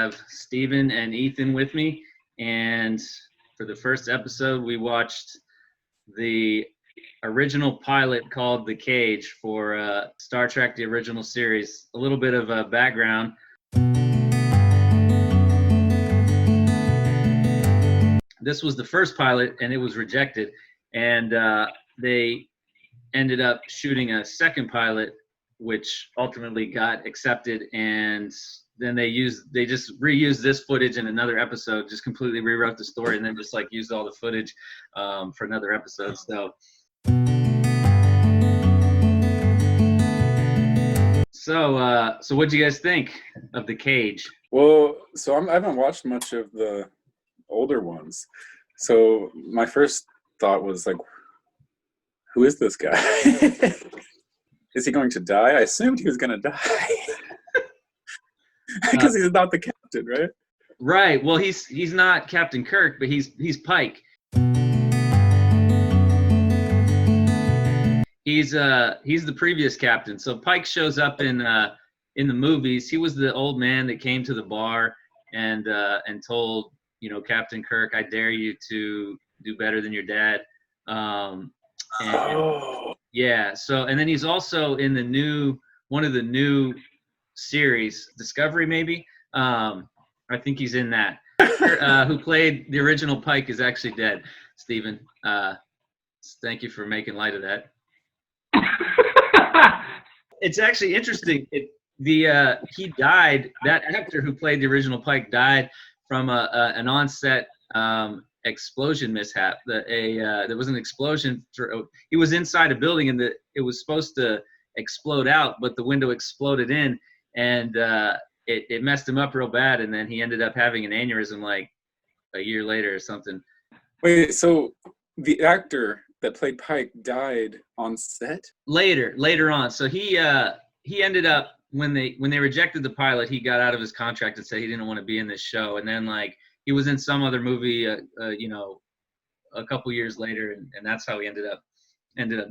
have Steven and Ethan with me, and for the first episode, we watched the original pilot called The Cage for Star Trek, the original series. A little bit of a background. This was the first pilot, and it was rejected, and they ended up shooting a second pilot, which ultimately got accepted, and then they just reused this footage in another episode, just completely rewrote the story, and then just like used all the footage for another episode. So what do you guys think of The Cage? Well, so I haven't watched much of the older ones. So my first thought was like, who is this guy? Is he going to die? I assumed he was going to die. Because he's not the captain, right? Right. Well, he's not Captain Kirk, but he's Pike. He's the previous captain. So Pike shows up in the movies. He was the old man that came to the bar and told, Captain Kirk, I dare you to do better than your dad. Yeah. So, and then he's also in one of the new series, Discovery, maybe. I think he's in that. Who played the original Pike is actually dead. Steven, thank you for making light of that. It's actually interesting. He died. That actor who played the original Pike died from an on-set explosion mishap. There was an explosion. He was inside a building, and it was supposed to explode out, but the window exploded in, and it messed him up real bad. And then he ended up having an aneurysm like a year later or something. Wait, so the actor that played Pike died on set? Later on. So he ended up, when they rejected the pilot, he got out of his contract and said he didn't want to be in this show. And then he was in some other movie, a couple years later, and that's how he ended up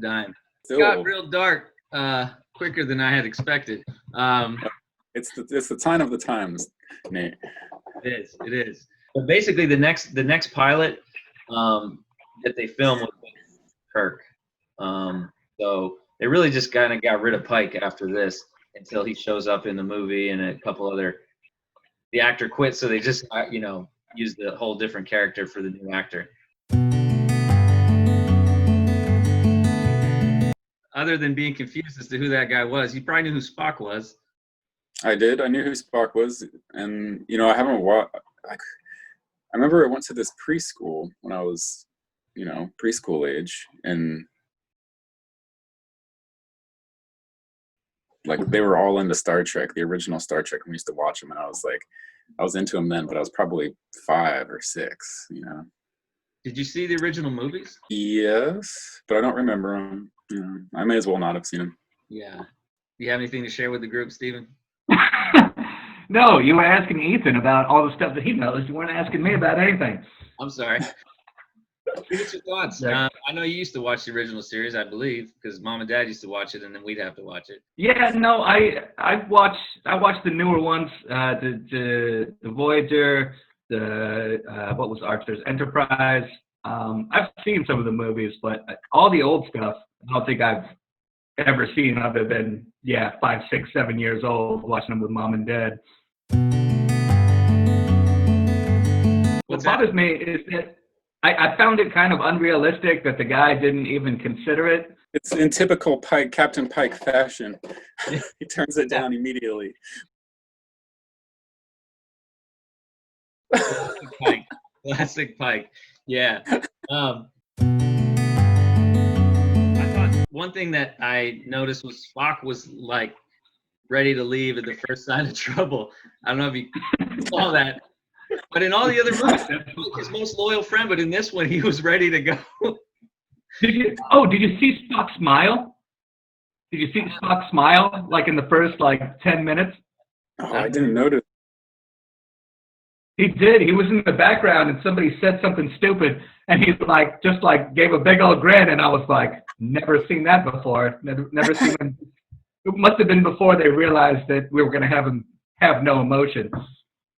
dying. It got real dark quicker than I had expected. It's the sign of the times, Nate. It is. But basically, the next pilot that they filmed was Kirk. So they really just kind of got rid of Pike after this until he shows up in the movie, and a couple other. The actor quit, so they just used the whole different character for the new actor. Other than being confused as to who that guy was, you probably knew who Spock was. I did. I knew who Spock was, and I haven't watched. I remember I went to this preschool when I was, preschool age, and they were all into Star Trek, the original Star Trek. We used to watch them, and I was into them then, but I was probably 5 or 6. Did you see the original movies? Yes, but I don't remember them. I may as well not have seen them. Yeah. Do you have anything to share with the group, Steven? No, you were asking Ethan about all the stuff that he knows. You weren't asking me about anything. I'm sorry. What's your thoughts? I know you used to watch the original series, I believe, because Mom and Dad used to watch it, and then we'd have to watch it. Yeah, no, I watched the newer ones, the Voyager, what was Archer's Enterprise. I've seen some of the movies, but all the old stuff, I don't think I've ever seen other than 5, 6, 7 years old, watching them with Mom and Dad. What bothers me is that I found it kind of unrealistic that the guy didn't even consider it. It's in typical Captain Pike fashion. He turns it down immediately. Classic Pike. Yeah. I thought one thing that I noticed was Spock was ready to leave at the first sign of trouble. I don't know if you saw that. But in all the other movies, his most loyal friend. But in this one, he was ready to go. Did you see Spock smile? Did you see Spock smile in the first 10 minutes? Oh, I didn't notice. He did. He was in the background, and somebody said something stupid, and he's just gave a big old grin, and I was like, never seen that before. Never seen him. It must have been before they realized that we were going to have him have no emotion.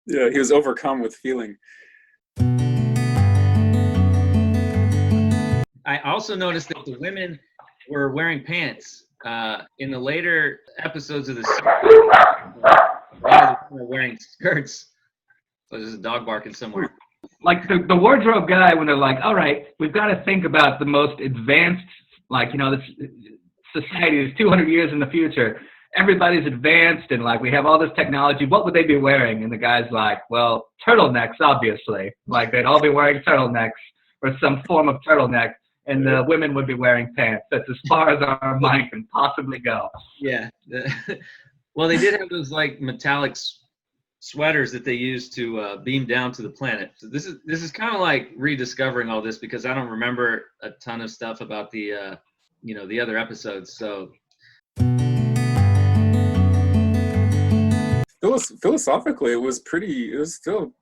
Yeah, he was overcome with feeling. I also noticed that the women were wearing pants. In the later episodes of the series, a lot of the women were wearing skirts. Oh, there's a dog barking somewhere. Like the wardrobe guy, when they're like, all right, we've got to think about the most advanced, like, this society is 200 years in the future. Everybody's advanced and like we have all this technology. What would they be wearing? And the guy's like, well, turtlenecks, obviously. Like they'd all be wearing turtlenecks or some form of turtleneck. And the women would be wearing pants. That's as far as our mind can possibly go. Yeah. Well, they did have those like metallic sweaters that they used to beam down to the planet. So this is kind of like rediscovering all this because I don't remember a ton of stuff about the the other episodes. So philosophically, it was still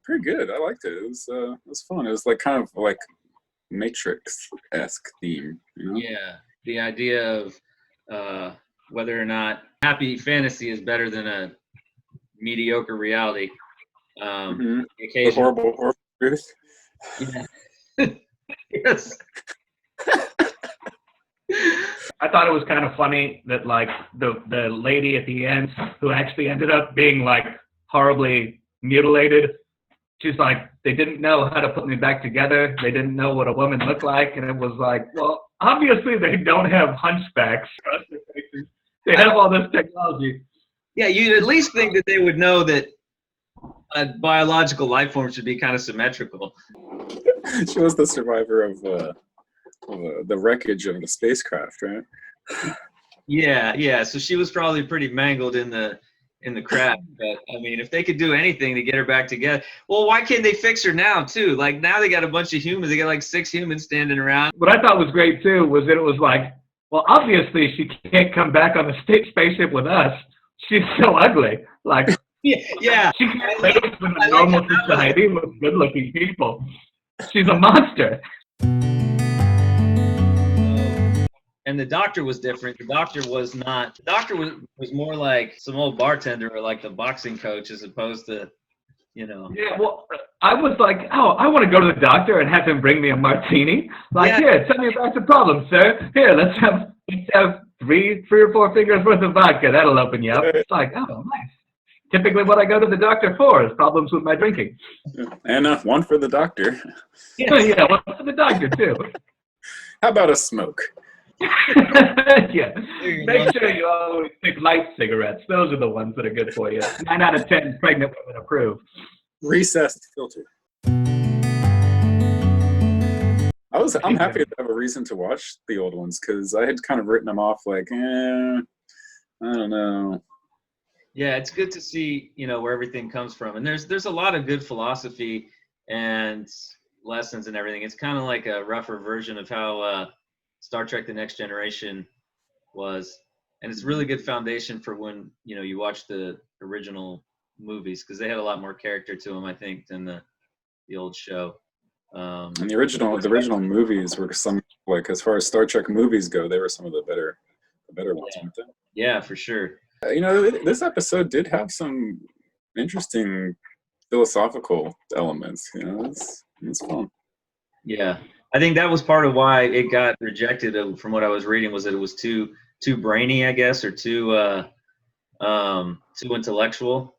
pretty good. I liked it. It was fun. It was like kind of like Matrix-esque theme. Yeah, the idea of whether or not happy fantasy is better than a mediocre reality. The horrible truth. Yeah. Yes. I thought it was kind of funny that like the lady at the end who actually ended up being like horribly mutilated. She's like, they didn't know how to put me back together. They didn't know what a woman looked like. And it was like, well, obviously they don't have hunchbacks. They have all this technology. Yeah, you'd at least think that they would know that a biological life form should be kind of symmetrical. She was the survivor of the wreckage of the spacecraft, right? Yeah. So she was probably pretty mangled in the crash. But I mean, if they could do anything to get her back together, well, why can't they fix her now too? Like now they got a bunch of humans. They got like 6 humans standing around. What I thought was great too was that it was like, well, obviously she can't come back on the spaceship with us. She's so ugly. Like, yeah. She can't live in a normal society with good-looking people. She's a monster. And the doctor was different. The doctor was not. The doctor was more like some old bartender or like the boxing coach as opposed to, Yeah, well, I was like, oh, I want to go to the doctor and have him bring me a martini. Like, Here, tell me about your problem, sir. Here, let's have three or four fingers worth of vodka. That'll open you up. It's like, oh, nice. Typically what I go to the doctor for is problems with my drinking. And one for the doctor. Yeah, one for the doctor, too. How about a smoke? Yeah. Make sure you always pick light cigarettes. Those are the ones that are good for you. 9 out of 10 pregnant women approve. Recessed filter. I'm happy to have a reason to watch the old ones because I had kind of written them off like, I don't know. Yeah, it's good to see, where everything comes from. And there's a lot of good philosophy and lessons and everything. It's kind of like a rougher version of how Star Trek The Next Generation was. And it's a really good foundation for when, you watch the original movies because they had a lot more character to them, I think, than the old show. And the original movies were some, like, as far as Star Trek movies go, they were some of the better ones, weren't they? Yeah, for sure. This episode did have some interesting philosophical elements. It's fun. Yeah, I think that was part of why it got rejected. From what I was reading, was that it was too brainy, I guess, or too intellectual.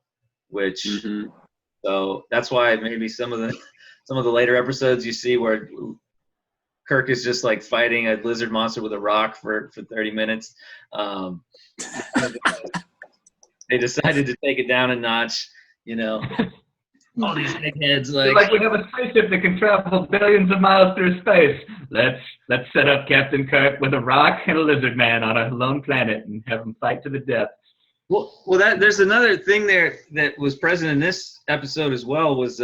Which so that's why maybe some of the later episodes you see where Kirk is just like fighting a lizard monster with a rock for 30 minutes. They decided to take it down a notch, all these eggheads like we have a spaceship that can travel billions of miles through space. Let's set up Captain Kirk with a rock and a lizard man on a lone planet and have them fight to the death. Well, there's another thing there that was present in this episode as well was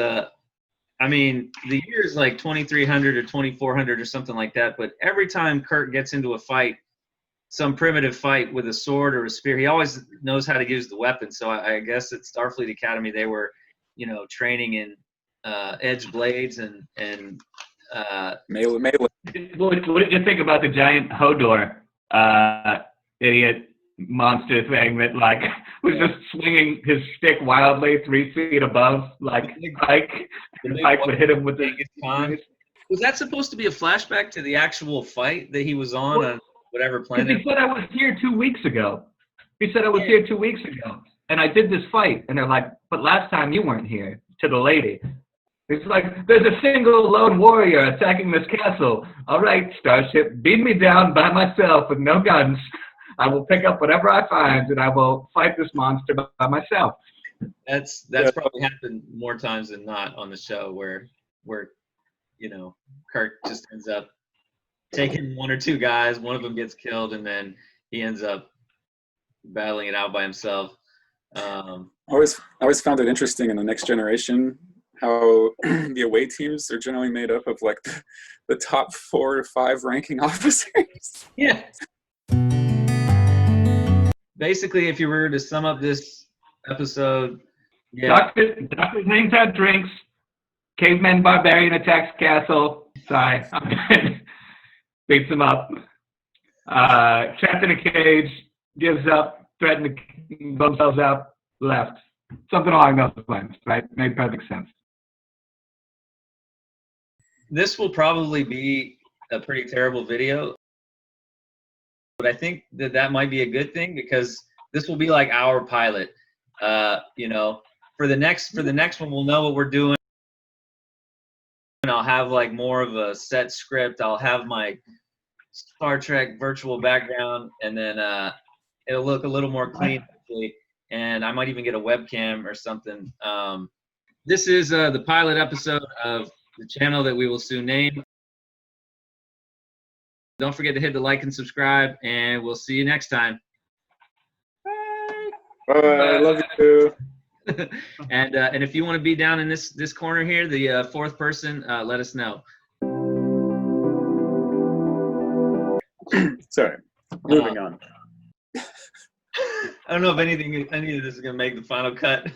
I mean, the year is like 2300 or 2400 or something like that, but every time Kirk gets into a fight, some primitive fight with a sword or a spear, he always knows how to use the weapon. So I guess at Starfleet Academy they were, training in edge blades and melee. What did you think about the giant Hodor idiot monster thing that like was just swinging his stick wildly 3 feet above like Pike. The And big Pike white would hit him with the. Genghis Khan. Was that supposed to be a flashback to the actual fight that he was on whatever Because planet? he said I was here 2 weeks ago. He said I was Yeah. here 2 weeks ago, and I did this fight. And they're like, but last time you weren't here. To the lady. It's like, there's a single lone warrior attacking this castle. All right, Starship, beat me down by myself with no guns. I will pick up whatever I find, and I will fight this monster by myself. That's Yeah. probably happened more times than not on the show where Kirk just ends up taking 1 or 2 guys, one of them gets killed, and then he ends up battling it out by himself. I always found it interesting in the Next Generation how the away teams are generally made up of like the top 4 or 5 ranking officers. Yeah. Basically, if you were to sum up this episode, yeah, Doctor's names had drinks. Caveman barbarian attacks castle. Sorry. Beats him up. Trapped in a cage. Gives up. Threatened to blow themselves out. Left. Something along those lines, right? Made perfect sense. this will probably be a pretty terrible video, but I think that might be a good thing because this will be like our pilot. For the next one, we'll know what we're doing. And I'll have like more of a set script. I'll have my Star Trek virtual background, and then it'll look a little more clean, hopefully. And I might even get a webcam or something. This is the pilot episode of the channel that we will soon name. Don't forget to hit the like and subscribe, and we'll see you next time. I love you. And if you want to be down in this corner here, the fourth person, let us know. Sorry. Moving on. I don't know if any of this is gonna make the final cut.